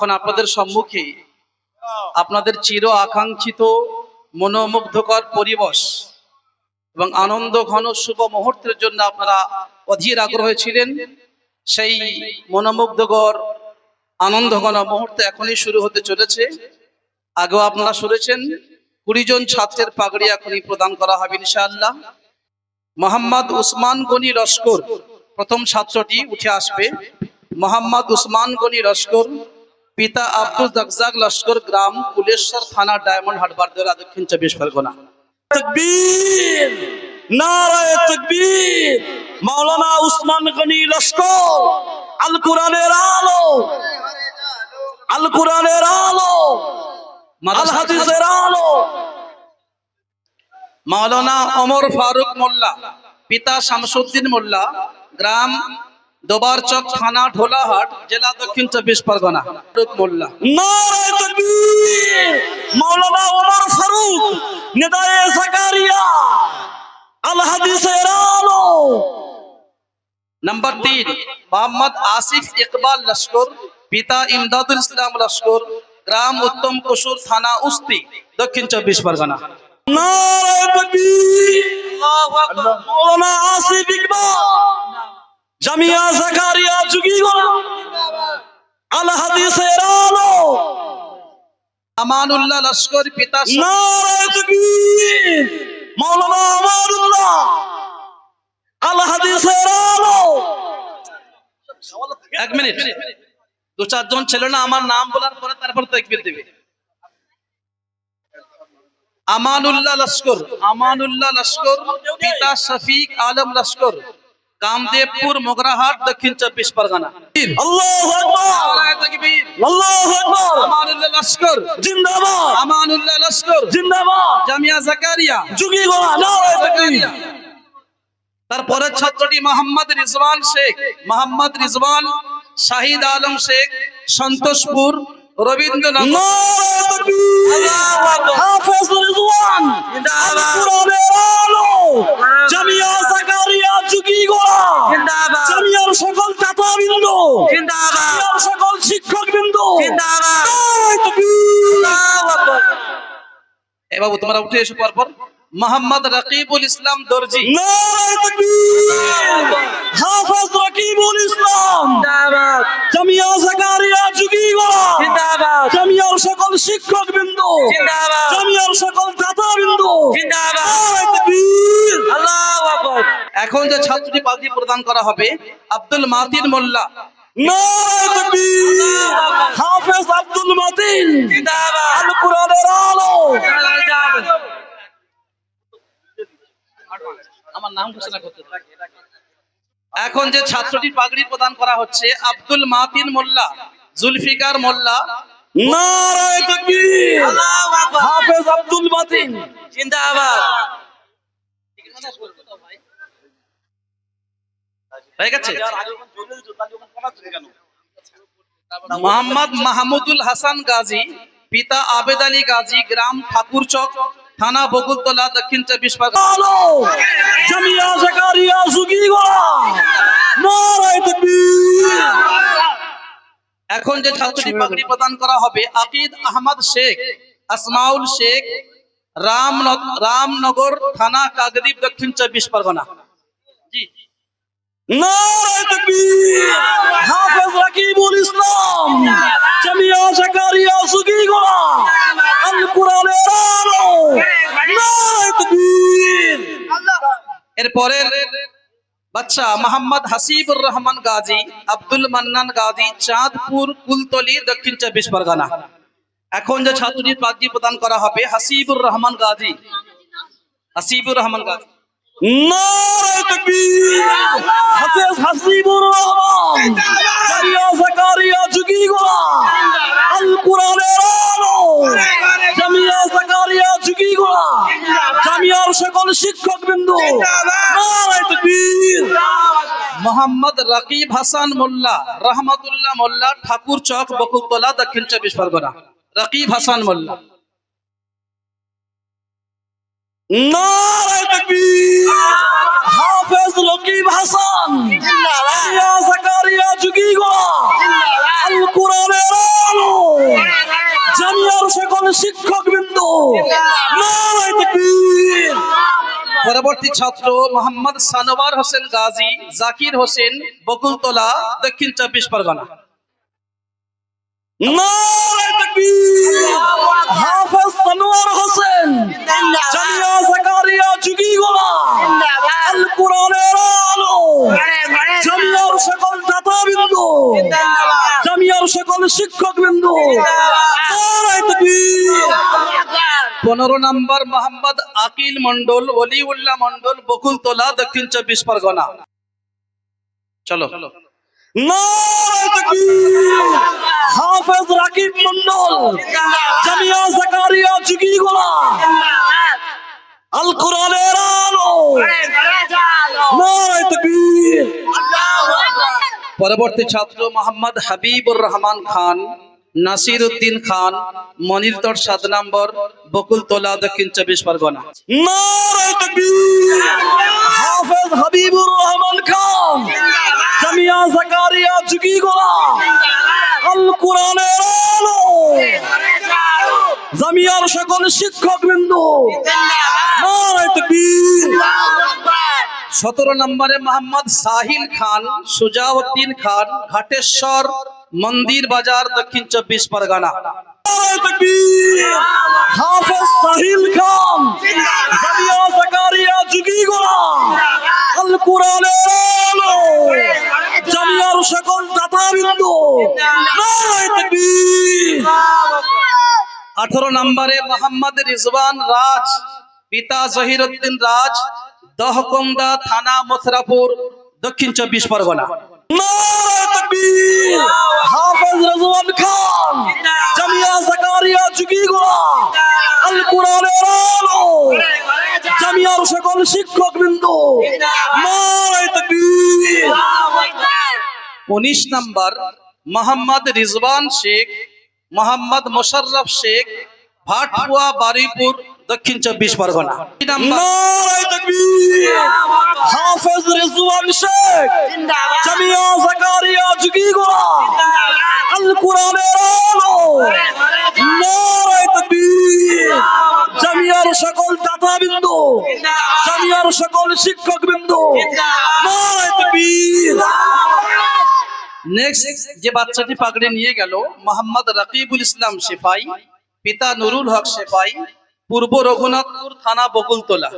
এখন আপনাদের সম্মুখে আপনাদের চির আকাঙ্ক্ষিত মনোমুগ্ধকর পরিবেশ এবং আনন্দ ঘন শুভ মুহূর্তের জন্য আপনারা অধীর আগ্রহী ছিলেন। সেই মনোমুগ্ধকর আনন্দ ঘন মুহূর্ত এখনই শুরু হতে চলেছে। আগেও আপনারা শুনেছেন 20 জন ছাত্রের পাগড়ি এখনই প্রদান করা হবে ইনশাআল্লাহ। মোহাম্মদ উসমান গনি লস্কর প্রথম ছাত্রটি উঠে আসবে। মোহাম্মদ উসমান গনি লস্কর, পিতা আব্দুল রাজ্জাক লস্কর, গ্রাম কুলেশ্বর, থানা ডায়মন্ড হারবার, জেলা দক্ষিণ 24 পরগনা। তাকবীর, নারায়ে তাকবীর। মাওলানা উসমান গনি লস্কর, আল কোরআনের আলো, আল কোরআনের আলো, আল হাদিসের আলো। মাওলানা ওমর ফারুক মোল্লা, পিতা শামসুদ্দিন মোল্লা, গ্রাম দোবারচক, থানা ঢোলাহাট, জেলা দক্ষিণ 24 পরগনা। ফারুক মোল্লা। নারায়ে তাকবীর। মাওলানা ওমর ফারুক, নিদায়ে জাকারিয়া, আল হাদিসের আলো। नंबर 3 मोहम्मद आसिफ इकबाल लश्कर, पिता इमदादुल इस्लाम लश्कर, ग्राम उत्तम कुशुर, थाना उस्ती, दक्षिण 24 परगना। नाराये ताकबीर। मौलाना आसिफ इकबाल, জামিয়া জাকারিয়া যুগীগোলা, আল হাদিসের আলো। আমানুল্লাহ লশ্কর, পিতা নারায়ে তাকবীর। মাওলানা আমানুল্লাহ, আল হাদিসের আলো। 1 মিনিট, 2-4 জন ছিল না, আমার নাম বলার পরে তারপর তাকবীর দেবে। আমানুল্লাহ লস্কর, আমানুল্লাহ লস্কর, পিতা শফিক আলম লস্কর, কামদেবপুর, মোগরাহাট, দক্ষিণ 24 পরগনা। আল্লাহু আকবার, নারায়ে তাকবীর। আল্লাহু আকবার। আমানুল্লাহ লস্কর জিন্দাবাদ, আমানুল্লাহ লস্কর, জিন্দাবাদ। জামিয়া জাকারিয়া যুগীগোলা, নারায়ে তাকবীর। তারপরে ছাত্রটি মোহাম্মদ রিজওয়ান শেখ, মোহাম্মদ রিজওয়ান, শাহিদ আলম শেখ, সন্তোষপুর, রবীন্দ্রনগর। নারায়ে তাকবীর। হাফেজ রিজওয়ান, জিন্দাবাদ। কোরআনের আলো, জামিয়া জাকারিয়া যুগীগোলা, জিন্দাবাদ। জামিয়ার সকল ছাত্রবৃন্দ, জিন্দাবাদ। জামিয়ার সকল শিক্ষকবৃন্দ, জিন্দাবাদ। নারায়ে তাকবীর। আল্লাহু আকবার। এ বাবু তোমরা উঠে এসো পরপর। মোহাম্মদ রকিবুল ইসলাম দর্জি। নারায়ে তাকবীর। হাফেজ রকিবুল ইসলাম, জিন্দাবাদ। জামিয়া জাকারিয়া যুগীগোলা, জিন্দাবাদ। জামিয়ার সকল শিক্ষকবৃন্দ, জিন্দাবাদ। জামিয়ার সকল ছাত্রবৃন্দ, জিন্দাবাদ। নারায়ে তাকবীর। আল্লাহু আকবার। এখন যে ছাত্রটি পাগড়ি প্রদান করা হবে আব্দুল মাতিন মোল্লা। নারায়ে তাকবীর। হাফেজ আব্দুল মাতিন, জিন্দাবাদ। আল কোরআনের আলো। আমার নাম ঘোষণা করতে দাও। এখন যে ছাত্রটি পাগড়ি প্রদান করা হচ্ছে আব্দুল মাতিন মোল্লা, জুলফিকার মোল্লা। নারায়ে তাকবীর। আল্লাহু আকবার। হাফেজ আব্দুল মাতিন, জিন্দাবাদ। হয়ে গেছে। মোহাম্মদ মাহমুদুল হাসান গাজী, পিতা আবেদ আলী গাজী, গ্রাম ঠাকুরচক, থানা বকুলতলা, দক্ষিণ 24 পরগনা। আলো, জামিয়া জাকারিয়া যুগীগোলা। নারায়ে তাকবীর। এখন যে ছাত্রটি পাগড়ি প্রদান করা হবে আকিদ আহমদ শেখ, আসমাউল শেখ, রামনগর, থানা কাকদ্বীপ, দক্ষিণ 24 পরগনা। জি। নারায়ে তাকবীর। হাফেজ রাকিবুল ইসলাম, জামিয়া জাকারিয়া যুগীগোলা, আল কোরআনের আলো। নারায়ে তাকবীর। এরপরের বাচ্চা মোহাম্মদ হাসিবুর রহমান গাজী, আব্দুল মান্নান গাজী, চাঁদপুর, কুলতলি, দক্ষিণ 24 পরগনা। এখন যে ছাত্রটির পাগড়ি প্রদান করা হবে হাসিবুর রহমান গাজী, হাসিবুর রহমান গাজী। নারায়ে তাকবীর। হাফেজ হাসিবুর রহমান, জামিয়া জাকারিয়া যুগীগোলা, আল কোরআনের আলো, জামিয়া জাকারিয়া যুগীগোলা, জামিয়ার সকল শিক্ষকবৃন্দ, নারায়ে তাকবীর। মোহাম্মদ রকিব হাসান মোল্লা, রহমতুল্লাহ মোল্লা, ঠাকুর চক, বকুলতলা, দক্ষিণ 24 পরগনা। রকিব হাসান মোল্লা। নারায়ে তাকবীর। হাফেজ রকিব হাসান, জামিয়া জাকারিয়া যুগীগোলা, আল কোরআনের আলো, শিক্ষক বিন্দু নারায়ে তাকবীর। পরবর্তী ছাত্র মোহাম্মদ সানোয়ার হোসেন গাজী, জাকির হোসেন, বকুলতলা, দক্ষিণ 24 পরগনা। নারায়ে তাকবীর। হাফেজ সানোয়ার হোসেন, জামিয়া জাকারিয়া যুগীগোলা, আল কোরআনের আলো, জামিয়ার সকল দাতাবিন্দু, জামিয়ার সকল শিক্ষক বিন্দু নারায়ে তাকবীর। 15 নম্বর মোহাম্মদ আকিল মন্ডল, ওলিউল্লাহ মন্ডল, বকুলতলা, দক্ষিণ 24 পরগনা। চলো। নারায়ে তাকবীর। হাফেজ রাকিব মন্ডল, জামিয়া জাকারিয়া যুগীগোলা, আল কোরআনের আলো নারায়ে তাকবীর। পরবর্তী ছাত্র মোহাম্মদ হাবিবুর রহমান খান, নাসির উদ্দিন খান, মনিরতর 7 নম্বর, বকুলতলা, দক্ষিণ 24 পরগনা। নারায়ে তাকবীর। হাফেজ হাবিবুর রহমান খান, জামিয়া জাকারিয়া যুগীগোলা, আল কোরআনের আলো, জামিয়ার সকল শিক্ষক বিন্দু নারায়ে তাকবীর। 17 নম্বরে মোহাম্মদ সাহিল খান, সুজাউদ্দিন খান, ঘাটেশ্বর, মন্দির বাজার, দক্ষিণ 24 পরগনা। নারায়ে তাকবীর। হাফেজ সাহিল খান, জামিয়া জাকারিয়া যুগীগোলা, আল কোরআনের আলো, জামিয়ার সকল দাতাবিন্দু নারায়ে তাকবীর। 18 নম্বরে মোহাম্মদ রিজওয়ান রাজ, পিতা জহিরউদ্দিন রাজ, দহকন্দা থানা, মথুরাপুর, দক্ষিণ 24 পরগনা। নারায়ে তাকবীর। হাফেজ রিজওয়ান খান, জামিয়া জাকারিয়া যুগীগোলা, আল কোরআনের আলো, জামিয়ার সকল শিক্ষক বিন্দু নারায়ে তাকবীর। 19 নম্বর মোহাম্মদ রিজওয়ান শেখ, মোহাম্মদ মোশাররফ শেখ, ভাটপুয়া, বারুইপুর, দক্ষিণ 24 পরগনা। নারায়ে তাকবীর। হাফেজ রিজওয়ান শেখ, জামিয়া জাকারিয়া যুগীগোলা, আল কোরআনের আলো নারায়ে তাকবীর। জামিয়ার সকল দাতাবিন্দু, জামিয়ার সকল শিক্ষক বিন্দু নারায়ে তাকবীর। নেক্সট যে বাচ্চাটি পাগড়ি নিয়ে গেল মোহাম্মদ রাকিবুল ইসলাম সেফাই, পিতা নুরুল হক সেফাই, পূর্ব রঘুনাথপুর থানা, বকুলতলা।